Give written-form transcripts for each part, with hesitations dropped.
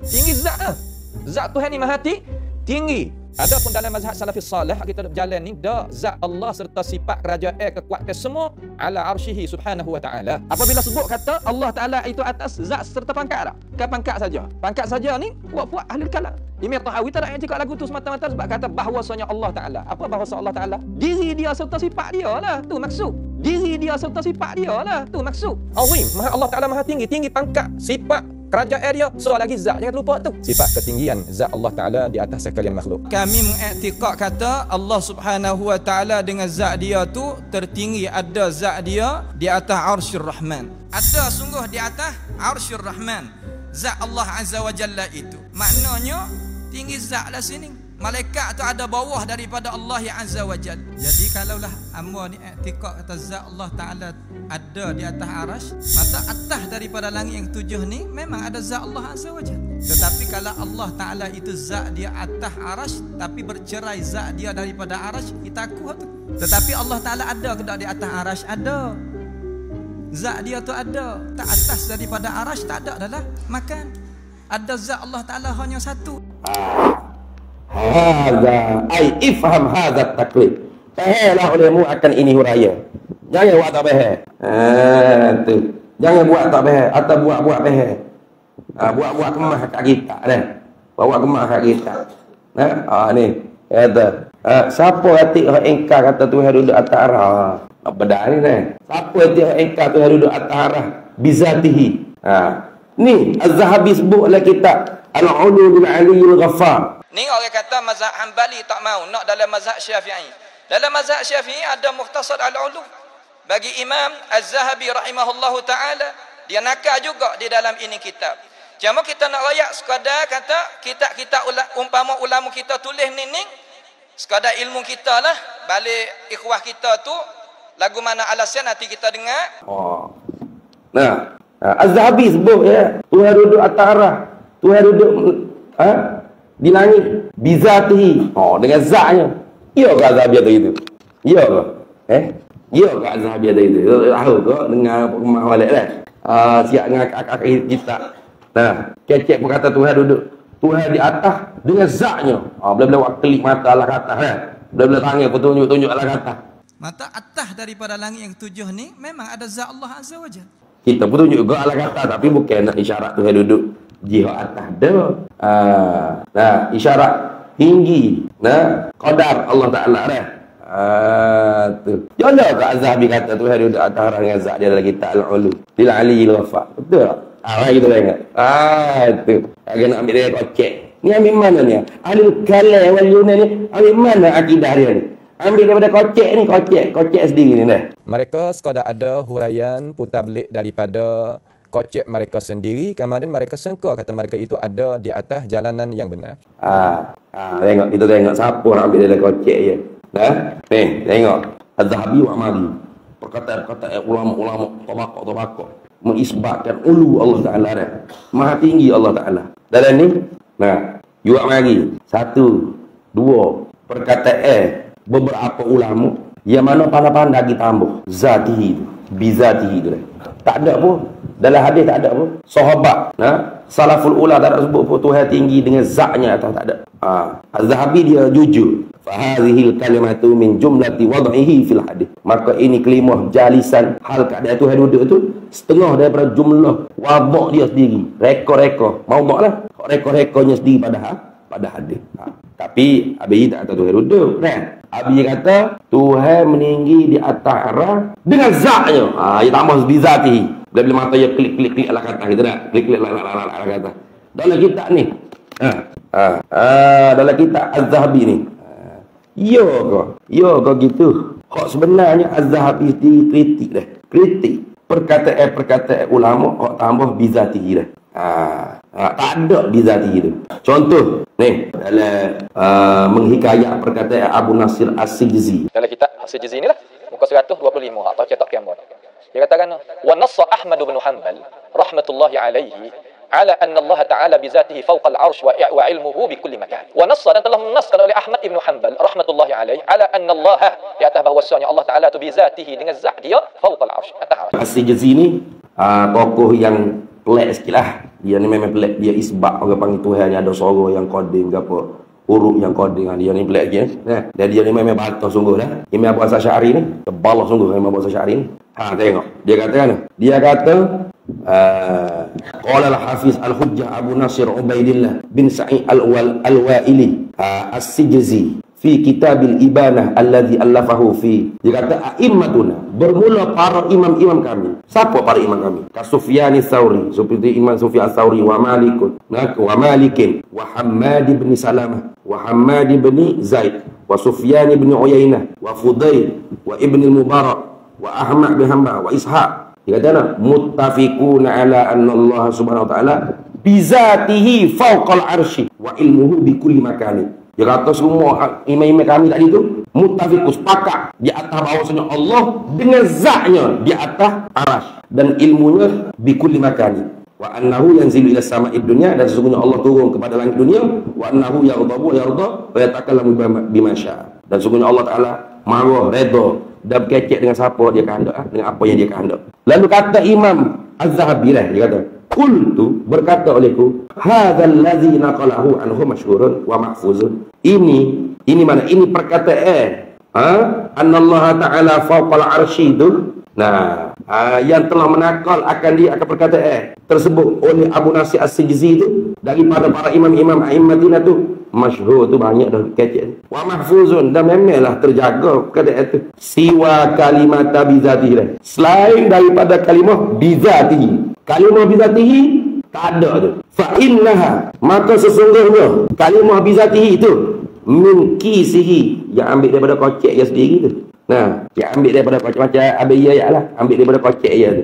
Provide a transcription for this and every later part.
Tinggi zat lah. Zat Tuhan ni maha tinggi. Adapun dalam mazhab salafis salih kita berjalan ni dak zat Allah serta sifat kerajaan kekuatan semua ala arsyihi subhanahu wa ta'ala. Apabila sebut kata Allah Taala itu atas zat serta pangkat tak? Bukan pangkat saja. Pangkat saja ni puak-puak ahli kalam. Imam Tahawi tak ada yang cakap lagu tu semata-mata sebab kata bahawasanya Allah Taala. Apa bahawasa Allah Taala? Diri dia serta sifat dia lah. Tu maksud. Diri dia serta sifat dia lah. Tu maksud. Azim. Allah Taala maha tinggi. Tinggi pangkat, sifat, kerajaan dia. Soal lagi zat. Jangan lupa tu. Sifat ketinggian zat Allah Taala di atas sekalian makhluk. Kami mengiktikad kata Allah Subhanahu wa taala dengan zat dia tu tertinggi, ada zat dia di atas Arsyur Rahman. Ada sungguh di atas Arsyur Rahman. Zat Allah Azza wa Jalla itu. Maknanya tinggi zat lah sini. Malaikat tu ada bawah daripada Allah yang Azza wa Jalla. Jadi kalaulah hamba ni i'tikad kata zat Allah Taala ada di atas arash, maka atas daripada langit yang tujuh ni memang ada zat Allah Azza wa Jalla. Tetapi kalau Allah Taala itu zat dia atas arash tapi bercerai zat dia daripada arash, kita aku tu. Tetapi Allah Taala ada ke tak di atas arash? Ada. Zat dia tu ada. Tak atas daripada arash tak ada adalah makan. Ada zat Allah Taala hanya satu. Hadza ai ifham hadza taklid. Fahamlah olehmu akan ini huraya. Jangan buat tak faham. Tu. Jangan buat tak faham atau buat faham. Buat kemah kat kita dah. Bawa kemah kat kita. Ni. Kata. Siapa hati engkar kata Tuhan duduk atas arah. Apa dah ni dah. Siapa hati engkar Tuhan duduk atas arah bizatihi. Ni Az-Zahabi sebut dalam kitab Al-Ulu bil Aliyyil Ghaffar. Ni orang kata mazhab Hanbali tak mau nak dalam mazhab Syafi'i. Dalam mazhab Syafi'i ada Mukhtasar Al-Ulu. Bagi Imam Az-Zahabi rahimahullahu taala, dia nakal juga di dalam ini kitab. Cuma kita nak rayak sekadar kata kitab-kitab umpama ulama kita tulis ni sekadar ilmu kita lah, balik ikhwah kita tu lagu mana alasan nanti kita dengar. Nah, Az-Zahabi sebut ya, Tuhan duduk atas arah. Tuhan duduk di langit bizatihi, dengan zatnya. Ya ke Azhabi ada itu? Ya ke? Ya ke Azhabi ada itu? Tahu ke dengar rumah balik dah. Siap dengan akak kita. Nah, kecek pun kata Tuhan duduk. Tuhan di atas dengan zatnya. Bila-bila buat kelip mata Allah kata kan. Bila-bila tangan pun tunjuk Allah kata. Mata atas daripada langit yang tujuh ni memang ada zat Allah Azza wa Jalla. Kita pun tunjuk juga Allah kata, tapi bukan nak isyarat Tuhan duduk jihad atas dah. Nah, isyarat tinggi. Nah, qadar Allah Taala dah. Tu. Jodoh ke Az-Zahabi kata Tuhan duduk atas arah dengan zat dia dalam kitab Al-Ulu bil Aliyyil Ghaffar. Betul tak? Mari kita ingat. Tu. Agak nak ambil dia kocek. Ni ambil mana ni? Ahli kalam wal yunan ni ambil mana akidah dia ni? Ambil daripada kocek ni, kocek sendiri ni dah. Mereka sekadar ada huraian putar belik daripada kocek mereka sendiri, kemudian mereka sangka kata mereka itu ada di atas jalanan yang benar. Tengok, kita tengok siapa nak ambil dalam kocek je. Ni, tengok. Az-Zahabi wa Amali. Perkataan ulama-ulama tabaqah mengisbatkan ulu Allah Taala dah. Maha tinggi Allah Taala. Dalam ni, juga mari. 1, 2, perkataan beberapa ulama yang mana pandai-pandai ditambah zatihi tu, bizatihi tu. Tak ada pun dalam hadis, tak ada pun sahabat salaful ula tak ada sebut pun Tuhan tinggi dengan zatnya atau tak ada. Az-Zahabi dia jujur, fa hadhil kalimatu min jumlati wad'ihi fil hadis. Maka ini kalimah jalisan hal keadaan Tuhan duduk tu setengah daripada jumlah wadha' dia sendiri, rekor maudha'lah rekor-rekornya sendiri pada hadis. Tapi Abi tak kata Tuhan duduk kan. Abi kata Tuhan meninggi di atas arah dengan zatnya. Dia tambah bizatihi. Bila mata dia klik Allah kata kita tak klik Allah kata. Dalam kitab ni. Dalam kitab Az-Zahabi ni. Ya ke gitu. Kok sebenarnya Az-Zahabi sendiri kritik dah. Kritik perkataan ulama kok tambah bizatihi dah. Tak ada bizatihi tu. Contoh ni dalam menghikayat perkataan Abu Nasir As-Sijzi. Dalam kitab As-Sijzi inilah muka 125 atau cetak kiamat. Dia katakan wa nassa Ahmad bin Hanbal rahmatullahi alaihi ala anna Allah Ta'ala bizatihi fawqa al-'arsy wa ilmuhu bi kulli makan. Wa nassa dan telah menaskan oleh Ahmad bin Hanbal rahmatullahi alaihi ala anna Allah di atas bahwasanya Allah Ta'ala tu bizatihi dengan zat dia fawqa al-'arsy atas. As-Sijzi ni tokoh yang pelik sikit lah. Dia ni memang pelik. Dia isbak orang panggil Tuhan ni ada suara yang koding ke apa. Huruf yang koding. Dia ni pelik lagi. Dan dia ni memang bantah sungguh dah. Imam Abu Hasan Asy'ari ni. Tebalah sungguh Imam Abu Hasan Asy'ari ni. Tengok. Dia kata kan? Dia kata qala al-Hafiz al-Hujjah Abu Nasir Ubaidillah bin Sa'id al-Wa'ili as-Sijzi fi kitabil ibanah alladhi allafahu fi. Dia kata a'immatuna, bermula para imam-imam kami. Siapa para imam kami? Ka Sufyan ats-Tsauri, seperti Imam Sufyan ats-Tsauri, wa Malikin wa Hammad bin Salamah wa Hammad bin Zaid wa Sufyan bin Uyainah wa Fudail wa Ibn al-Mubarak wa Ahmad bin Hanbal wa Ishaq. Dia kata muttafiquna ala anna Allah subhanahu wa ta'ala bizatihi fawqal arsy wa ilmuhu bi kulli makani. Dia kata semua imam-imam kami tadi tu muttafiqus, sepakat di atas bahawasanya Allah dengan zatnya di atas arasy dan ilmunya bi kulli makani. Wa annahu yanzilu ila sama'id dunya, dan sesungguhnya Allah turun kepada langit dunia. Wa annahu yardabu wa yarda wa yatakallamu bima syaa, dan sesungguhnya Allah Taala marah, redha dan berkecek dengan siapa dia kehendak, dengan apa yang dia kehendak. Lalu kata Imam Az-Zahabi lah, dia kata qultu, berkata olehku, hadzal ladzi naqalahu anhu masyhurun wa mahfuzun. Ini mana? Ini perkataan annallaha ta'ala fawqal arsy itu. Nah, yang telah menakal akan dia akan perkataan tersebut oleh Abu Nasir As-Sijzi itu daripada para imam-imam a'immatina tu, masyhur tu banyak dah kecek. Wa mahfuzun, dan memanglah terjaga perkataan itu. Siwa kalimat bizatihi, selain daripada kalimah bizatihi. Kalimah bizatihi tak ada tu. Fa innaha, maka sesungguhnya kalimah bizatihi itu min kisihi, yang ambil daripada kocek dia sendiri tu. Nah, dia ambil daripada kocek macam abiyah ya lah, ambil daripada kocek dia tu.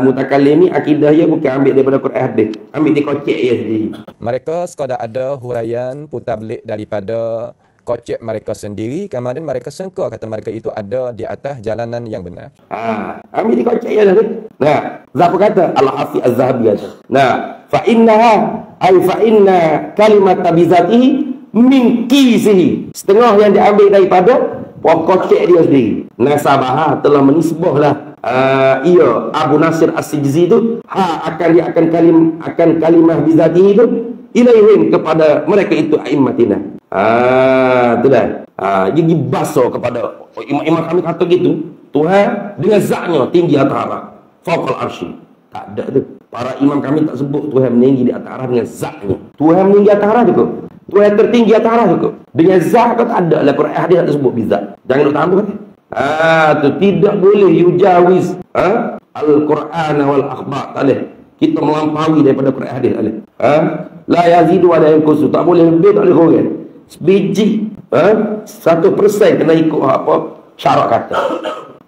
Mutakallim ni akidah dia bukan ambil daripada Quran hadis, ambil di kocek dia sendiri. Mereka sekadar ada huraian putar belik daripada kocek mereka sendiri, kemudian mereka sangka kata mereka itu ada di atas jalanan yang benar. Ambil di kocek dia tu. Nah, siapa kata? Al-Hafiz Az-Zahabi kata. Nah, fa inna kalimat bizatihi min kisihi, setengah yang diambil daripada kocek dia sendiri. Nasabah telah menisbahlah ia Abu Nasir As-Sijzi itu akan kalimah bizatihi itu ilaihim, kepada mereka itu a'immatina. Tu dah. Jadi basuh kepada imam kami kata gitu, Tuhan dengan zatnya tinggi atas arah, fawqal arsy. Tak ada tu. Para imam kami tak sebut Tuhan meninggi di atas arah dengan zatnya. Tuhan meninggi atas arah juga. Tuhan tertinggi atas arah juga. Dengan zat kau tak ada lah, Quran hadis tak sebut bizat. Jangan duk tambah kan. Tu tidak boleh yujawiz al-Quran wal akhbar, tak boleh. Kita melampaui daripada Quran hadis, tak boleh. La yazidu wa la yanqusu, tak boleh lebih, tak boleh kurang. Sebiji 1% kena ikut apa syarat kata.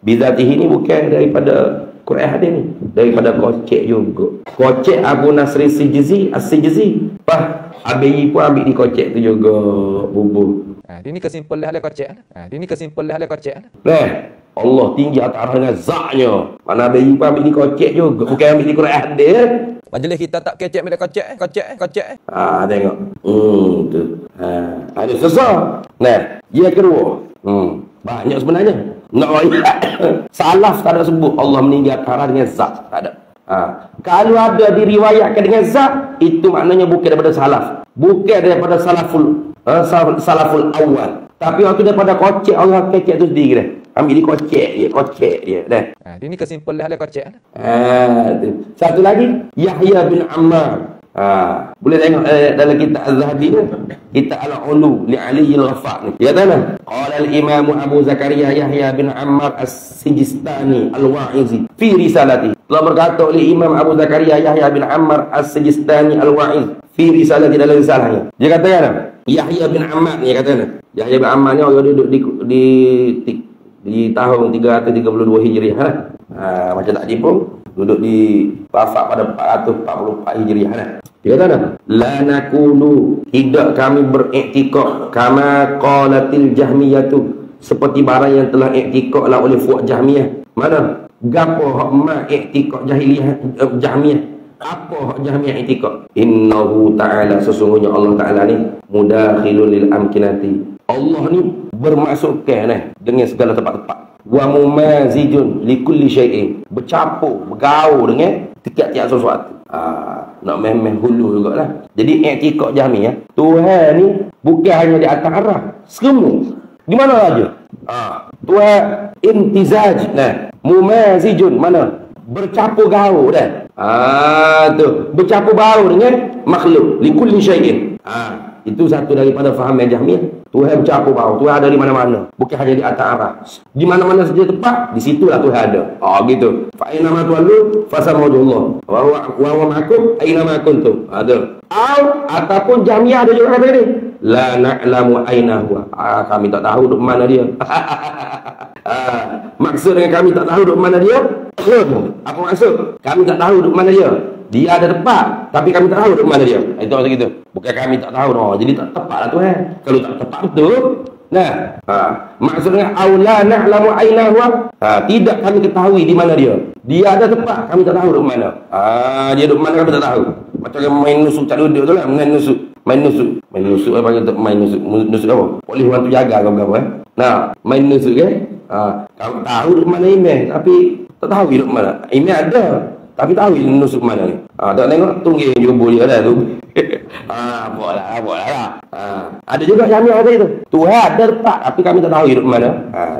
Bizatihi ni bukan daripada Quran hadis ni, daripada kocek juga. Kocek Abu Nasr As-Sijzi. Abi pun ambil di kocek tu juga, bubuh. Ini kesimpulan hal kocek. Ini kesimpulan hal kocek. Allah tinggi atas arah dengan zatnya. Mana Abi pun ambil di kocek juga, bukan ambil di Quran hadis. Majlis kita tak kecek bila kocek. Tengok. Tu. Ada sesat. Nah, yang kedua. Banyak sebenarnya. Nak salaf tak ada sebut Allah meninggi atas arah dengan zat, tak ada. Kalau ada diriwayatkan dengan zat, itu maknanya bukan daripada salaf, bukan daripada salaful awal, tapi waktu daripada kocek orang kecek tu sendiri dah. Ambil di kocek dia dah. Ini kesimpulan hal kocek. Satu lagi Yahya bin Ammar. Boleh tengok dalam kitab Az-Zahabi ni, kitab Al-Ulu li Ali al-Ghaffar ni. Ya tanah. Qala al-Imam Abu Zakaria Yahya bin Ammar As-Sijistani Al-Wa'izi fi risalati. Telah berkata oleh Imam Abu Zakaria Yahya bin Ammar As-Sijistani Al-Wa'iz fi risalati, dalam risalahnya. Dia kata kan, Yahya bin Ammar ni kata, Yahya bin Ammar ni orang duduk di tahun 332 Hijriah. Macam tak dipung duduk di wafat pada 444 Hijriah. Dia kata, la nakulu, tidak kami beriktikad kama qalatil Jahmiyatu, seperti barang yang telah iktikadlah oleh fuq Jahmiyah. Mana? Gapo hak ma iktikad Jahmiyah? Apa hak Jahmiyah iktikad? Innahu ta'ala, sesungguhnya Allah Ta'ala ni mudakhilul lil amkinati. Allah ni bermasukkan dengan segala tempat-tempat. Wa mumazijun li kulli syai'in, bercampur, bergaul dengan tiap-tiap sesuatu. nak meh-meh hulu jugalah. Jadi i'tikad Jahmiyah, Tuhan ni bukan hanya di atas arah, semua. Di mana saja? Tuhan imtizaj, mumazijun, mana? Bercampur gaul dah. Tu bercampur baur dengan makhluk, likulli syai'in. Itu satu daripada faham yang Jahmiyah. Tuhan bercampur baur, Tuhan ada di mana-mana, bukan hanya di atas arah. Di mana-mana saja tempat, di situlah Tuhan ada. Gitu. Fa aina ma tuwallu fasamawjullah wa huwa ma'akum aina ma kuntum. Ada. Ataupun Jahmiyah ada juga kata ni, la na'lamu aina huwa. Kami tak tahu duk mana dia. Maksud dengan kami tak tahu duk mana dia, apa maksud? Kami tak tahu duk mana dia. Dia ada tempat, tapi kami tak tahu duk mana dia. Itu maksud gitu. Bukan kami tak tahu, jadi tak tepatlah Tuhan. Kalau tak tepat betul, maksudnya aula na'lamu aina huwa. Tidak kami ketahui di mana dia. Dia ada tempat, kami tak tahu duk mana. Dia duk mana kami tak tahu. Macam main nusuk tak duduk tu lah, main nusuk. Main nusuk apa kita main nusuk? Nusuk apa? Polis orang tu jaga ke apa? Main nusuk kan? Kamu tahu duk mana email, tapi tak tahu duk mana. Email ada, tapi tahu nusuk mana ni. Tak tengok tunggil jubur dia dah tu. Boleh lah. Ada juga kami kata itu. Tuhan ada tempat, tapi kami tak tahu hidup mana.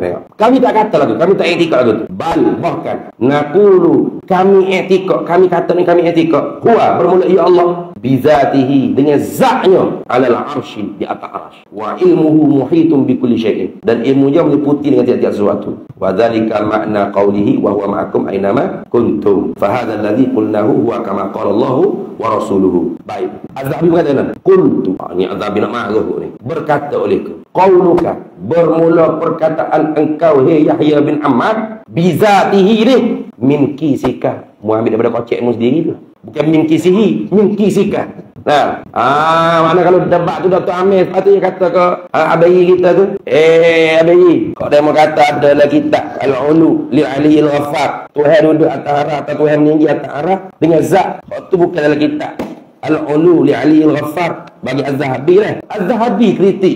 Tengok. Kami tak kata lagu, kami tak i'tikad lagu tu. Bahkan naqulu, kami i'tikad, kami kata ni kami i'tikad. Huwa bermula ya Allah bizatihi, dengan zatnya, alal arsy, di atas arsy. Wa ilmuhu muhitun bi kulli syai'in, dan ilmunya meliputi dengan tiap-tiap sesuatu. Wa dzalika makna qawlihi wa huwa ma'akum aynama kuntum. Fa hadzal ladzi qulnahu huwa kama qala Allah wa rasuluhu. Baik. Az-Zahabi berkata, qultu. Ni Az-Zahabi nak marah ni. Berkata olehku, qauluka, bermula perkataan engkau hey Yahya bin Ammar, bizatihi ni, min kisika. Mu ambil daripada kocekmu sendiri tu. Bukan min kisihi, min kisika. Mana kalau debat tu Dr. Amir sepatutnya kata ke Abayi kita tu, Abayi, kau dia mau kata adalah kitab Al-Ulu li Aliyil Ghaffar, Tuhan duduk atas arah atau Tuhan meninggi atas arah dengan zat. Kau tu bukan dalam kitab Al-Ulu li Aliyil Ghaffar bagi Az-Zahabi lah. Az-Zahabi kritik.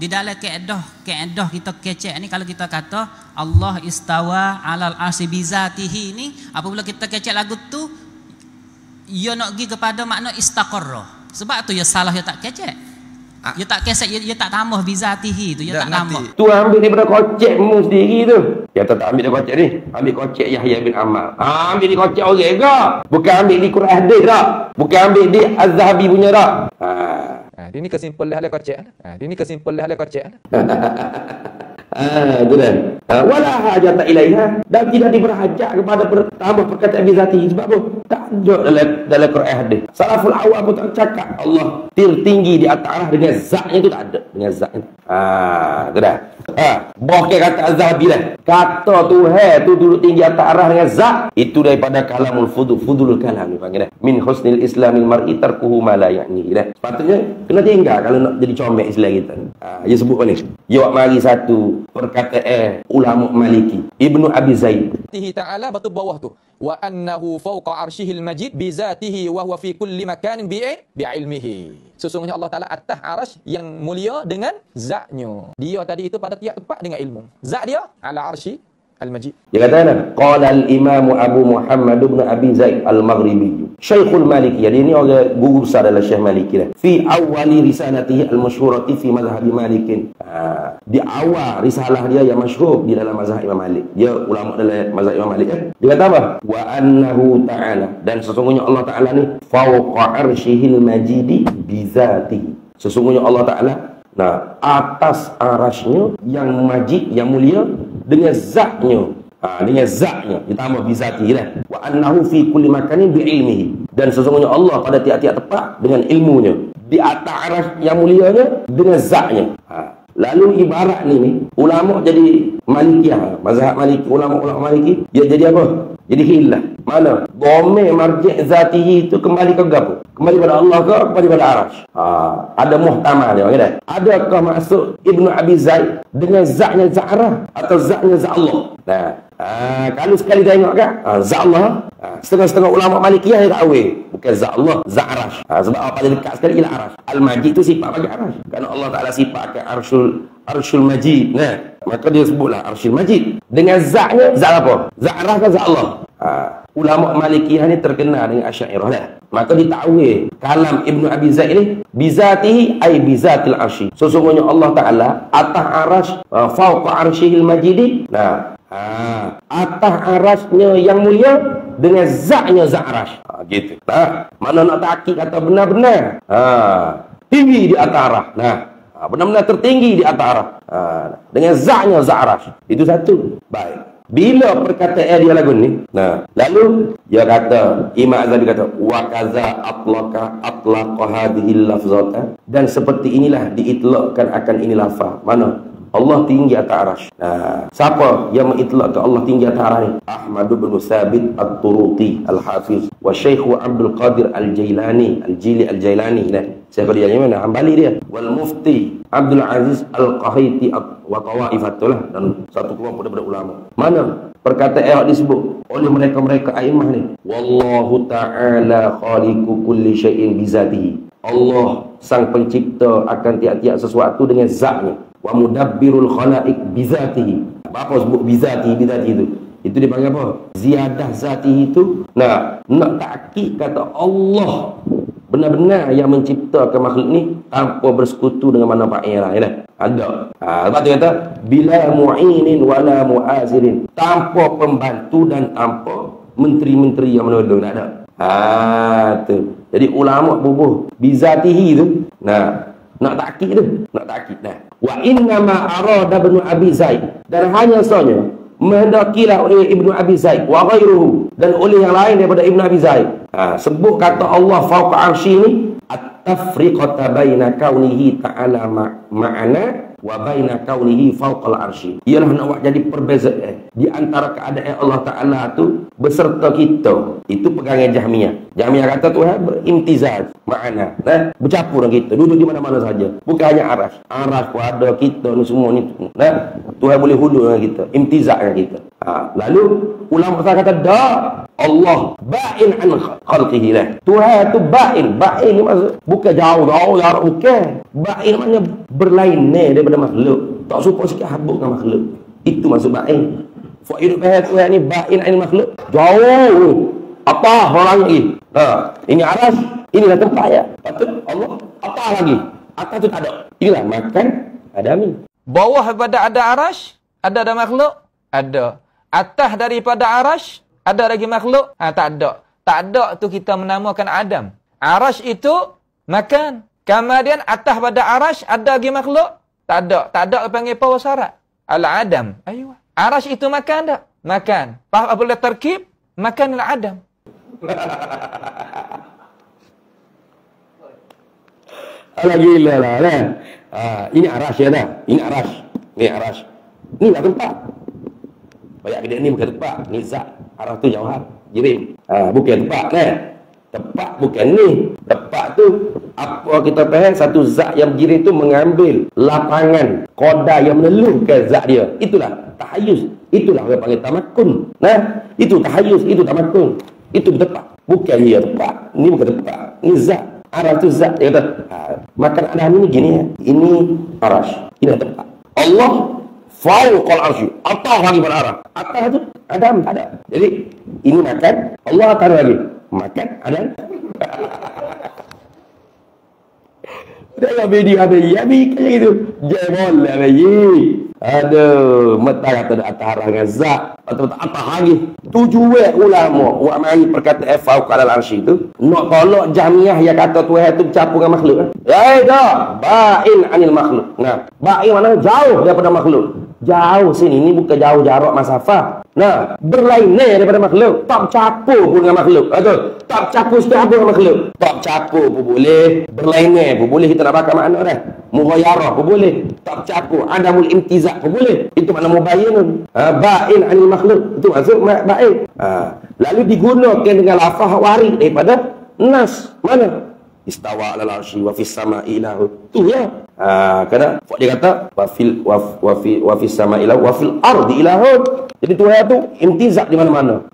Di dalam kaedah kita kecek ni, kalau kita kata Allah istawa alal arsy bizatihi ni, apabila kita kecek lagu tu, ia nak pergi kepada makna istaqarra. Sebab tu ya salah, ya tak kecek. Ya tak kesek, ya tak tambah bizatihi tu, ya tak tambah. Tu ambil daripada kocekmu sendiri tu. Ya tak ambil daripada kocek ni. Ambil kocek Yahya bin Ammar. Ambil di kocek orang ke? Bukan ambil di Quran hadis dah. Bukan ambil di Az-Zahabi punya dah. Ini kesimpulan ahli kocek. Ini kesimpulan ahli kocek. Itu kan. Wala hajat ilaiha, dan tidak diberhajat kepada tambah perkataan bizati. Sebab apa? Tak ada dalam Quran hadis. Salaful awam pun tak cakap Allah tertinggi di atas arah dengan zatnya tu, tak ada dengan zatnya. Itu dah. Bukan kata Az-Zahabi lah. Kata Tuhan tu duduk tinggi atas arah dengan zat, itu daripada kalamul fudulul kalam ni panggil dah. Min husnil islamil mar'i tarkuhu ma la ya'ni dah. Sepatutnya kena tinggal kalau nak jadi comel Islam kita. Dia sebut ni. Dia mari satu perkataan ulama Maliki, Ibnu Abi Zaid. Ta'ala batu bawah tu. Wa annahu fawqa arsyihil majid bi zatihi wa huwa fi kulli makanin bi ilmihi. Sesungguhnya Allah Ta'ala atas arasy yang mulia dengan zatnya. Dia tadi itu pada tiap tempat dengan ilmu. Zat dia ala arsy al-majid. Dia kata, qala al-imam Abu Muhammad ibn Abi Zaid al-Maghribi, Syekhul Maliki. Jadi ini orang guru besar adalah Syekh Maliki lah. Fi awali risalatihi al-masyhurati fi mazhab Malikin. Di awal risalah dia yang masyhur di dalam mazhab Imam Malik. Dia ulama dalam mazhab Imam Malik kan. Dia kata apa? Wa annahu ta'ala, dan sesungguhnya Allah Ta'ala ni fawqa arsyihil majidi bi zatihi. Sesungguhnya Allah Ta'ala atas arasnya yang majid, yang mulia dengan zatnya. Dengan zatnya ditambah bizatihi lah. Wa annahu fi kulli makanin bi ilmihi, dan sesungguhnya Allah pada tiap-tiap tempat dengan ilmunya. Di atas arasy yang mulianya dengan zatnya. Lalu ibarat ni ulama jadi Malikiyah, mazhab Maliki, ulama-ulama Maliki, dia jadi apa? Jadi hilah. Mana? Dhamir marji' zatihi itu kembali ke gapo? Kembali pada Allah ke kembali pada arasy? Ada muhtamal dia kata. Adakah maksud Ibnu Abi Zaid dengan zatnya zat arah atau zatnya zat Allah? Kalau sekali tengok kan, zat Allah, setengah-setengah ulama Malikiyah dia tak awal. Bukan zat Allah, zat arasy. Sebab apa dia dekat sekali ialah arasy. Al-Majid tu sifat bagi arasy. Kerana Allah Ta'ala sifatkan Arsyul Majid. Maka dia sebutlah Arsyul Majid. Dengan zatnya, zat apa? Zat arah ke zat Allah? ulama Malikiyah ni terkenal dengan Asy'ariyah dah. Maka ditakwil kalam Ibnu Abi Zaid ni bizatihi ay bizatil arsy. Sesungguhnya Allah Taala atas arasy, fauqa arsyil majid. Nah, atas arasnya yang mulia dengan zatnya zat arasy. Gitu. Nah, mana nak takkid kata benar-benar. Tinggi di atas arasy. Nah, benar-benar tertinggi di atas arasy. Dengan zatnya zat arasy. Itu satu. Baik. Bila perkataan dia lagu ni, nah, lalu dia kata, Imam Ghazali kata, wa kaza atlaqa hadhihi lafzata, dan seperti inilah diitlaqkan akan ini lafaz. Mana? Allah tinggi atas arasy. Nah, siapa yang mengitlaqkan Allah tinggi atas arasy? Ahmad bin Sabit At-Turuti Al-Hafiz wa Syekh Abdul Qadir Al-Jailani, Al-Jailani. Nah, siapa dia ni mana? Hambali dia. Wal Mufti Abdul Aziz Al-Qahaiti wa Tawaifatullah, dan satu kelompok daripada ulama. Mana perkataan yang disebut oleh mereka-mereka a'immah ni? Wallahu ta'ala khaliqu kulli syai'in bizatihi. Allah sang pencipta akan tiap-tiap sesuatu dengan zatnya. Wa mudabbirul khalaiq bizatihi. Apa sebut bizatihi itu? Itu dipanggil apa? Ziyadah zatihi itu. Nah, nak takkid kata Allah benar-benar yang menciptakan makhluk ni tanpa bersekutu dengan mana fa'il lain. Ada. Lepas tu kata bila mu'inin wala mu'azirin, tanpa pembantu dan tanpa menteri-menteri yang menolong, tak ada. Tu. Jadi ulama bubuh bizatihi tu. Nah, nak takkid tu, nak takkid dah. Wa inna ma arada Ibnu Abi Zaid, dan hanya sahaja menghendakilah oleh Ibnu Abi Zaid wa ghairuhu, dan oleh yang lain daripada Ibnu Abi Zaid. Sebut kata Allah fauqa arsy ni at-tafriqata baina kaunihi ta'ala ma'ana wa baina kaunihi fauqal arsy. Ialah nak buat jadi perbezaan di antara keadaan Allah Taala tu beserta kita. Itu pegangan Jahmiyah. Jahmiyah kata Tuhan berimtizaz, makna bercampur dengan kita, duduk di mana-mana saja. Bukan hanya arasy. Arasy pun ada, kita ni semua ni. Tuhan boleh hulur dengan kita, imtizaz dengan kita. Lalu ulama kata dah, Allah ba'in an khalqihi lah. Tuhan tu ba'in. Ba'in ni maksud bukan jauh-jauh jarak, bukan. Ba'in maknanya berlain daripada makhluk. Tak serupa sikit habuk dengan makhluk. Itu maksud ba'in. Fa hidup Tuhan ni ba'in anil makhluk. Jauh. Apa orang lagi? Ini arasy, inilah tempat ya. Patut Allah apa lagi? Atas tu tak ada. Inilah makan adami. Bawah daripada ada arasy, ada makhluk? Ada. Atas daripada arasy, ada lagi makhluk? Tak ada. Tak ada tu kita menamakan Adam. Arasy itu makan. Kemudian atas pada arasy ada lagi makhluk? Tak ada. Tak ada panggil apa syarat? Al-Adam. Ayuh. Arasy itu makan tak? Makan. Apabila terkib, makan al-Adam. Gila lah. Ini arasy ya dah. Ini arasy. Ni arasy. Ni lah tempat. Banyak kedai ni bukan tempat. Ni zat. Arasy tu jauh. Jirim. Bukan tempat kan? Tempat bukan ni. Tempat tu apa kita faham, satu zat yang berdiri tu mengambil lapangan qadar yang meneluhkan zat dia. Itulah tahayuz. Itulah orang panggil tamakun. Itu tahayuz, itu tamakun. Itu tempat. Bukan dia tempat. Ni bukan tempat. Ni zat. Arasy tu zat. Dia kata, makan Adam ni gini ya. Ini arasy. Ini tempat. Allah fauqal arsy. Atas lagi pada arasy. Atas tu Adam tak ada. Jadi ini makan, Allah akan lagi makan Adam. Dalam video ada yabi kayak gitu. Jangan lah bayi. Aduh, mata kata ada atas dengan zat atau atas lagi. Tujuan ulama wa mari perkataan fauqal arsy itu nak tolak Jahmiyah yang kata Tuhan itu bercampur dengan makhluk. Dah, ba'in anil makhluk. Nah, ba'in mana jauh daripada makhluk. Jauh sini ni bukan jauh jarak masafah. Berlainan daripada makhluk. Tak bercampur pun dengan makhluk. Betul? Tak bercampur setiap dengan makhluk. Tak bercampur pun boleh. Berlainan pun boleh. Kita nak pakai makna dah. Mughayarah pun boleh. Tak bercampur. Adamul imtizak pun boleh. Itu makna mubayyin. Ba'in anil makhluk. Itu maksud ba'in. Lalu digunakan dengan lafaz warid daripada nas. Mana? Istawa 'alal 'arsy wa fis sama'i ilahu. Tu ya. Kerana dia kata wa fis sama'i ilahu wa fil ardi ilahu. Jadi Tuhan tu imtizak di mana-mana.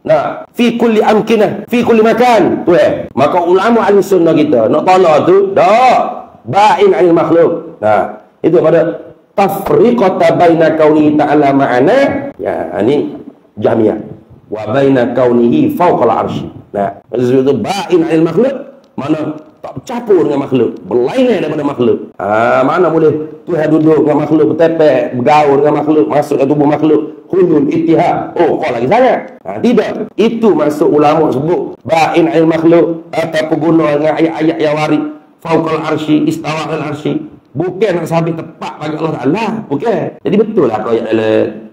Fi kulli amkinah, fi kulli makan. Tuhan. Maka ulama ahli sunnah kita nak tolak tu dah ba'in 'anil makhluk. Itu pada tafriqata baina kauni ta'ala ma'ana. Ya, ini Jahmiyah. wa baina kaunihi fawqal arsy. Nah, maksud itu ba'in 'anil makhluk, mana tak bercampur dengan makhluk, berlainan daripada makhluk. Mana boleh Tuhan duduk dengan makhluk, bertepek, bergaul dengan makhluk, masuk dalam tubuh makhluk, hulul ittihad. Oh, kau lagi sangat. Tidak. Itu masuk ulama sebut ba'in 'anil makhluk ataupun guna dengan ayat-ayat yang warid. Fawqal arsy, istawa al arsy. Bukan nak sabit tepat bagi Allah Ta'ala. Bukan. Jadi betul lah kau ayat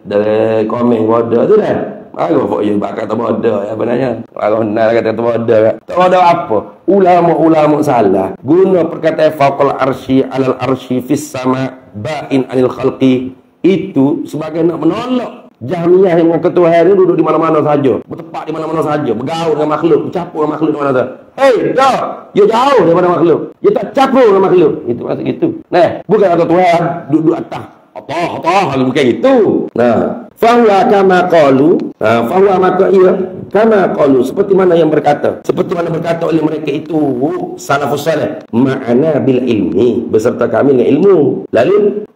dalam komen bodoh tu dah. Aku kok you kata bodoh ya benarnya. Aku nak kata bodoh. Tak bodoh apa? Ulama-ulama salah. Guna perkataan faqal arsy alal arsy fis sama ba'in anil khalqi itu sebagai nak menolak Jahmiyah yang mengaku Tuhan ni duduk di mana-mana saja, bertepat di mana-mana saja, bergaul dengan makhluk, bercampur dengan makhluk di mana saja. Hei, dah, dia jauh daripada makhluk. Dia tak campur dengan makhluk. Itu maksud gitu. Nah, bukan kata Tuhan duduk atas. Allah bukan gitu. Nah, fahuwa kama qalu, fahuwa maka ia kama qalu, seperti mana yang berkata, seperti mana berkata oleh mereka itu salafus salih, ma'ana bil ilmi, beserta kami dengan ilmu. Lalu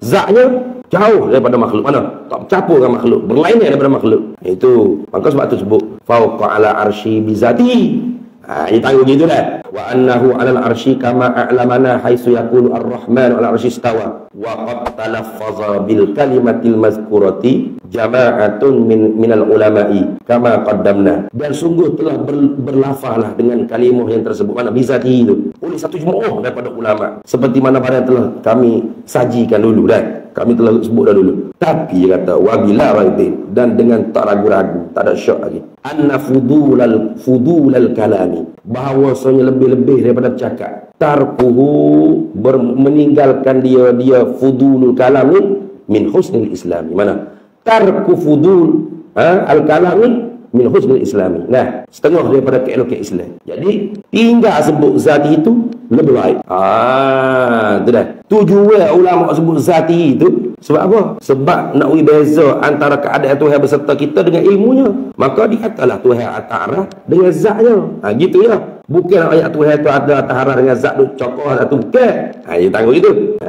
zatnya jauh daripada makhluk, mana tak bercampur dengan makhluk, berlainan daripada makhluk. Itu maka sebab tu sebut fauqa ala arsy bizati. Ini tanggung gitu dah. Wa annahu 'alal arsy kama a'lamana haitsu yaqulu ar-rahman 'ala arsy istawa. Wa qad talaffaza bil kalimatil mazkurati jama'atun minal ulama'i kama qaddamna. Dan sungguh telah berlafazlah dengan kalimah yang tersebut, mana bizati itu, oleh satu jemaah daripada ulama, seperti mana pada telah kami sajikan dulu dah. Kami telah sebut dah dulu. Tapi dia kata wabila raibin, dan dengan tak ragu-ragu, tak ada syak lagi, anna fudulal kalami, bahawasanya lebih-lebih daripada bercakap, tarkuhu, meninggalkan dia fudulul kalam ni min husnil islami. Mana tarku fudul al kalam ni min husnil islami. Nah, setengah daripada keelokan Islam. Jadi tinggal sebut zati itu lebih baik. Itu dah. Tujuan ulama sebut zati itu sebab apa? Sebab nak beza antara keadaan Tuhan beserta kita dengan ilmunya. Maka dikatalah Tuhan atas arah dengan zatnya. Gitu ya. Bukan ayat Tuhan itu ada atas arah dengan zat tu cokoh atau bukan. Dia tanggung itu.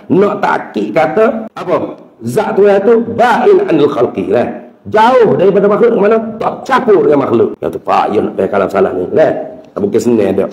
Nak takkid kata apa? Zat Tuhan itu ba'in anil khalqi lah. Jauh daripada makhluk, mana tak campur dengan makhluk. Kata Pak, ya nak pakai kalam salah ni lah. Bukan senang dah.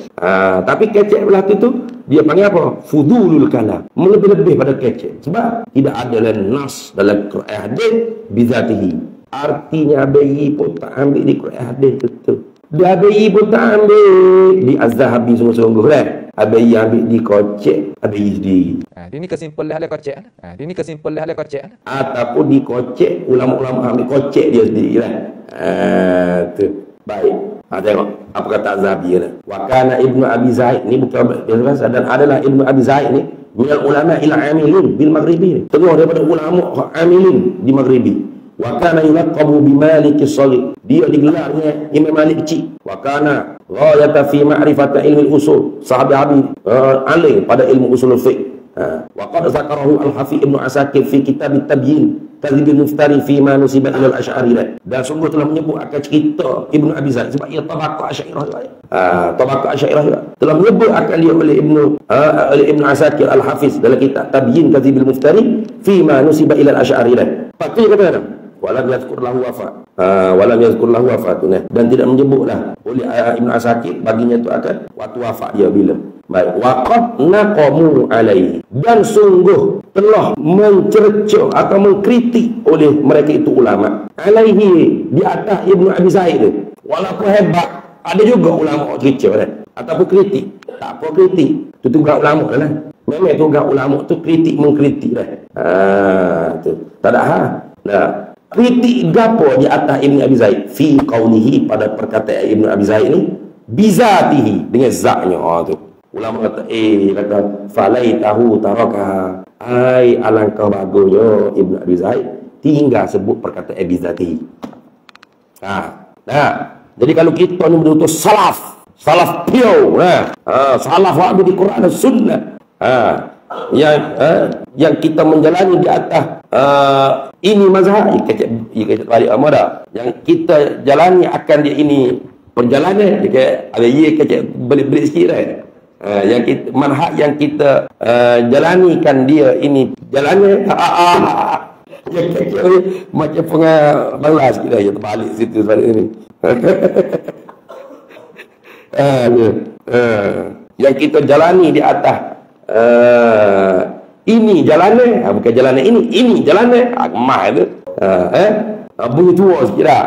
Tapi kecek belah tu dia panggil apa? Fudulul kalam. Melebih-lebih pada kecek. Sebab tidak ada dalam nas dalam Quran hadis bizatihi. Artinya bayi pun tak ambil di Quran hadis tu. Dia bayi pun tak ambil di Az-Zahabi sungguh-sungguh lah. Abai ambil di kocek, abai sendiri. Ini kesimpulan hal kocek. Ini kesimpulan hal kocek. Ataupun di kocek, ulama-ulama ambil kocek dia sendiri lah. Tu. Baik. Tengok apa kata Az-Zahabi lah. Wa kana Ibnu Abi Zaid, ni bukan biasa, dan adalah Ibnu Abi Zaid ni minal ulama ila amilin bil maghribi. Tengok daripada ulama amilin di maghribi. Wa kana yulaqabu bi Malik as-Saghir. Dia digelarnya Imam Malik kecil. Wa kana ghayata fi ma'rifati ilmi al-usul. Sahabi alim pada ilmu usul fiqh. Wa qad zakarahu al-Hafiz Ibnu Asakir fi kitab at-Tabyin Kadhibil Muftari fi ma nusibat ila al-Asy'ari. Dan sungguh telah menyebut akan cerita Ibnu Abi Zaid sebab ia tabaqah Asy'ariyah juga. Tabaqah Asy'ariyah juga. Telah menyebut akan dia oleh Ibnu Asakir al-Hafiz dalam kitab Tabyin Kadhibil Muftari fi ma nusibat ila al-Asy'ari. Pasti kata walam yazkur lahu wafat. Walam yazkur lahu wafat. Dan tidak menyebutlah oleh Ibnu Asakir baginya itu akan waktu wafat dia bila. Baik, waqad naqamu alaihi, dan sungguh telah mencerca atau mengkritik oleh mereka itu ulama alaihi, di atas Ibnu Abi Zaid tu. Walaupun hebat, ada juga ulama cerca kan ataupun kritik. Tak apa kritik, tu tugas ulama lah. Memang tugas ulama tu kritik mengkritik lah. Tu. Tak ada Nah, kritik gapo di atas Ibnu Abi Zaid fi qaulihi, pada perkataan Ibnu Abi Zaid ni bizatihi, dengan zatnya. Tu ulama kata kata falaitahu taraka, ai alangkah bagusnya Ibnu Abi Zaid tinggal sebut perkataan bizatihi. Jadi kalau kita ni betul-betul salaf pure, salaf waktu di Quran dan Sunnah, yang kita menjalani di atas ini mazhab, ia balik amada yang kita jalani akan dia ini perjalanan, dia kata balik sikit kan. Yang kita, manhaj yang kita jalanikan dia ini jalannya Ya kecek ni macam pengalas sikit dah, ya terbalik situ sebalik ni. Yang kita jalani di atas ini jalannya, bukan jalannya ini jalannya, kemah itu. Bunyi tua sikit dah.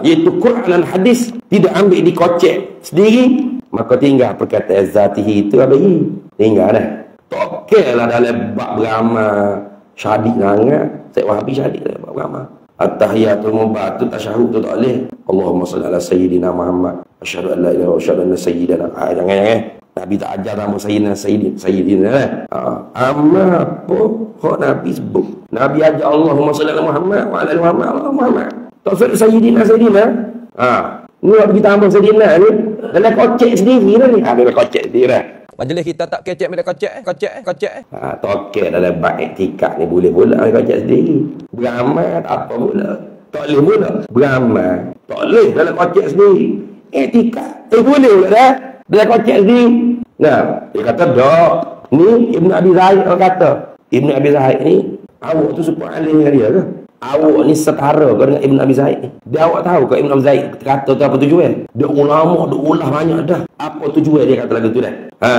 Iaitu Quran dan hadis tidak ambil dikocek sendiri, maka tinggal perkataan zatihi itu abadi. Tinggal dah. Okey lah dalam bab beramal syahadik sangat. Saya Wahabi syahadik dalam bab beramal. At-tahiyatul mubarak tu tasyahud tu tak boleh. Allahumma salli ala sayyidina Muhammad. Asyhadu an la ilaha illallah wa asyhadu anna sayyidana. Jangan. Nabi tak ajar nama sayyidina. Amma apa hak Nabi sebut. Nabi ajar Allahumma salli ala Muhammad wa ala Muhammad Muhammad. Tak sebut sayyidina. Ni Nabi tambah sayyidina ni. Dalam kocek sendiri lah ni. Dalam kocek sendiri lah. Majlis kita tak kecek bila kocek. Tokek dalam bab etika ni boleh pula kocek sendiri. Beramal tak apa pula. Tak boleh pula. Beramal tak boleh dalam kocek sendiri. Etika boleh pula dah dalam kocek sendiri. Nah, dia kata dak. Ni Ibn Abi Zaid kata. Ibn Abi Zaid ni awak tu super alim dengan dia ke? Awak ni setara ke dengan Ibn Abi Zaid ni? Dia awak tahu ke Ibn Abi Zaid kata tu apa tujuan? Dia ulama, dia ulah banyak dah. Apa tujuan dia kata lagu tu dah?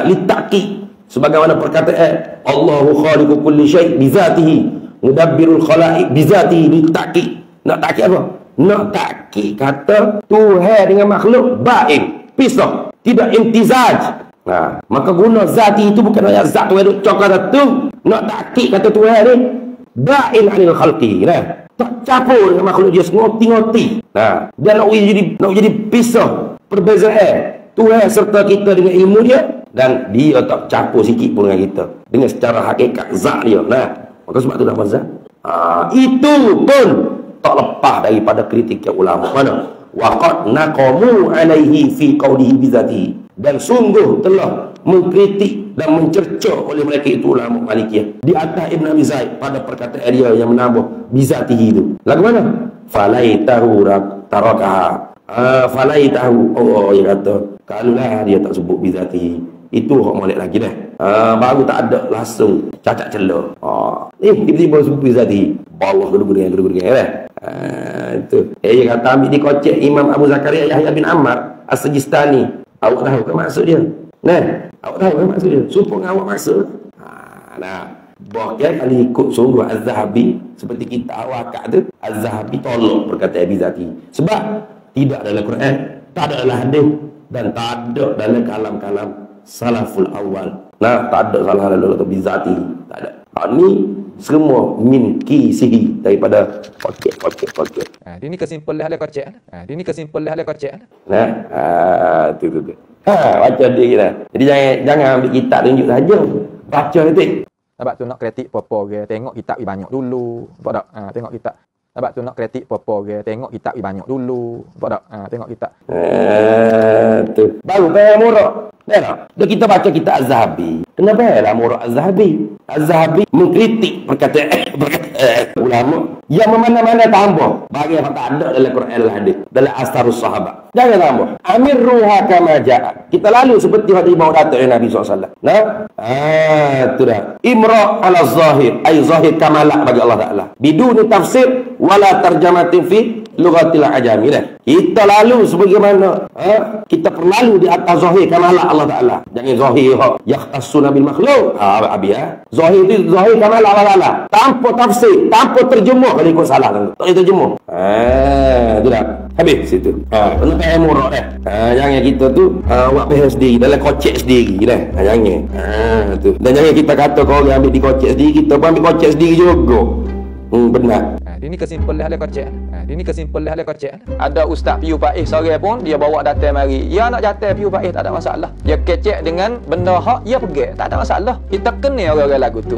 Litaqi. Sebagaimana perkataan Allahu khaliqu kulli syai' bi zatihi, mudabbirul khalaiq bi zatihi, litaqi. Nak takik apa? Nak takik kata Tuhan dengan makhluk bain, pisah, tidak imtizaj. Maka guna zati itu bukan ayat zat Tuhan duk cakap tu. Nak takik kata Tuhan ni bain anil khalqi, tak campur dengan makhluk dia ngoti-ngoti. Dia nak jadi pisah perbezaan Tuhan serta kita dengan ilmu dia, dan dia tak campur sikit pun dengan kita dengan secara hakikat zat dia. Maka sebab tu nama zat. Itu pun tak lepas daripada kritik ulama. Mana? Waqad naqamu alaihi fi qawlihi bi zatihi. Dan sungguh telah mengkritik dan mencerca oleh mereka itu ulama Malikiyah di atas Ibn Abi Zaid pada perkataan dia yang menambah bizatihi itu. Lagu mana? Falaitahu tarakaha. Falaitahu. Dia kata kalaulah dia tak sebut bizatihi, itu hak molek lagi dah. Baru tak ada langsung cacat celah. Tiba-tiba sebut bizatihi. Allah gedung-gedung dah. Itu. Dia kata ambil dikocek Imam Abu Zakaria Yahya bin Ammar As-Sijistani. Awak tahu ke maksud dia? Awak tahu ke maksud dia? Supaya awak maksud. Bahkan kali ikut sungguh Az-Zahabi, seperti kita awak tu, Az-Zahabi tolak perkataan bizati. Sebab tidak dalam Quran, tak ada dalam hadis, dan tak ada dalam kalam-kalam salaful awal. Tak ada salah dalam bizati. Tak ada. Ni semua min kisihi daripada kocek. Dia ni kesimpulan hal kocek. Tu. Baca dia kita. Jadi jangan ambil kitab tunjuk saja. Baca nanti. Sebab tu nak kritik apa-apa ke, tengok kitab banyak dulu. Nampak tak? Tengok kitab. Sebab tu nak kritik apa-apa ke, tengok kitab banyak dulu. Nampak tak? Tengok kitab. Tu. Baru bayar murak. Dah kita baca kitab Az-Zahabi. Kenapa lah murak Az-Zahabi? Az-Zahabi mengkritik perkataan ulama yang mana-mana tambah bagi yang tak ada dalam Quran dan hadis, dalam Astarus Sahabat. Jangan tambah. Amir ruha kama ja'a. Kita lalu seperti hadis bawa datang Nabi SAW. Tu dah. Imra ala zahir, ay zahir kamalah bagi Allah Taala. Biduni tafsir wala tarjamatin fi lughatil ajami dah. Kita lalu sebagaimana kita perlalu di atas zahir kamalah Allah Taala. Jangan zahir yahtassuna bil makhluk. Zahir itu zahir kamalah Allah Taala. Tanpa tafsir, tanpa terjemah kalau ikut salah tu. Tak boleh terjemah. Tu dah. Habis situ. Kena pakai murak dah. Jangan kita tu buat pihak sendiri, dalam kocek sendiri dah. Jangan. Tu. Dan jangan kita kata kau orang ambil di kocek sendiri, kita pun ambil kocek sendiri juga. Benar. Ini kesimpulan hal kocek. Ada Ustaz Piu Faiz seorang pun dia bawa datang mari. Ya nak jatuh Piu Faiz tak ada masalah. Dia kecek dengan benda hak, dia pergi. Tak ada masalah. Kita kenal orang-orang lagu tu.